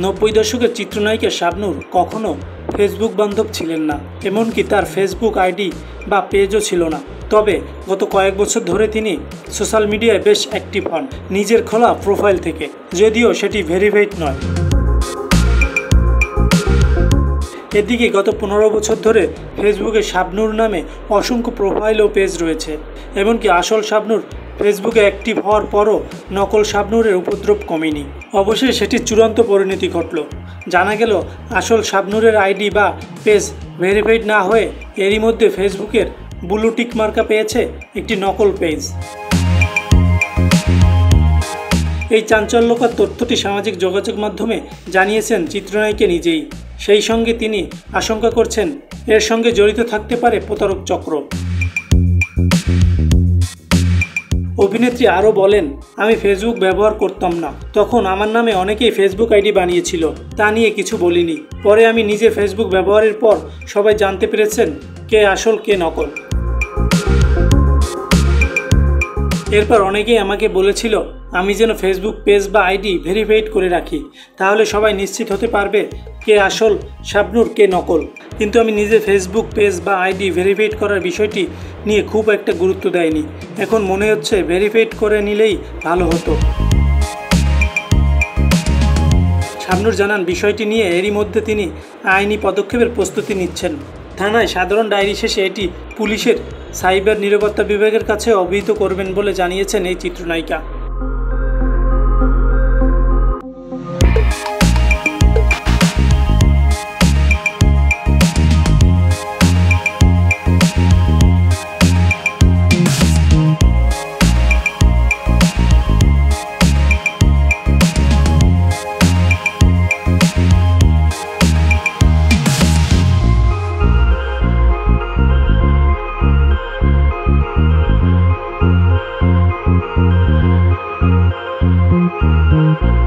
90 দশকের চিত্রনায়িকা শাবনূর কখনো ফেসবুক বান্ধব ছিলেন না, এমনকি তার ফেসবুক আইডি বা পেজও ছিল না। তবে গত কয়েক বছর ধরে তিনি সোশ্যাল মিডিয়ায় বেশ অ্যাক্টিভ হন, নিজের খোলা প্রোফাইল থেকে, যদিও সেটি ভেরিফাইড নয়। এদিকে গত 15 বছর ধরে ফেসবুকে শাবনূর নামে অসংখ্য প্রোফাইল ও পেজ রয়েছে। এমনকি আসল শাবনূর ফেসবুকে অ্যাক্টিভ হওয়ার পরও নকল শাবনূরের উপদ্রব কমেনি। অবশেষে সেটির চূড়ান্ত পরিণতি ঘটল। জানা গেল আসল শাবনূরের আইডি বা পেজ ভেরিফাইড না হয়ে এরই মধ্যে ফেসবুকের ব্লু টিক মার্কা পেয়েছে একটি নকল পেজ। এই চাঞ্চল্যকর তথ্যটি সামাজিক যোগাযোগ মাধ্যমে জানিয়েছেন চিত্রনায়িকা নিজেই। সেই সঙ্গে তিনি আশঙ্কা করছেন এর সঙ্গে জড়িত থাকতে পারে প্রতারক চক্র। অভিনেত্রী আরও বলেন, আমি ফেসবুক ব্যবহার করতাম না, তখন আমার নামে অনেকেই ফেসবুক আইডি বানিয়েছিল, তা নিয়ে কিছু বলিনি। পরে আমি নিজে ফেসবুক ব্যবহারের পর সবাই জানতে পেরেছেন কে আসল কে নকল। এরপর অনেকেই আমাকে বলেছিল আমি যেন ফেসবুক পেজ বা আইডি ভেরিফাইড করে রাখি, তাহলে সবাই নিশ্চিত হতে পারবে কে আসল শাবনূর কে নকল। কিন্তু আমি নিজে ফেসবুক পেজ বা আইডি ভেরিফাইড করার বিষয়টি নিয়ে খুব একটা গুরুত্ব দেয়নি। এখন মনে হচ্ছে ভেরিফাইড করে নিলেই ভালো হতো। শাবনূর জানান, বিষয়টি নিয়ে এরই মধ্যে তিনি আইনি পদক্ষেপের প্রস্তুতি নিচ্ছেন। থানায় সাধারণ ডায়েরি শেষে এটি পুলিশের সাইবার নিরাপত্তা বিভাগের কাছে অবহিত করবেন বলে জানিয়েছেন এই চিত্রনায়িকা। Thank you.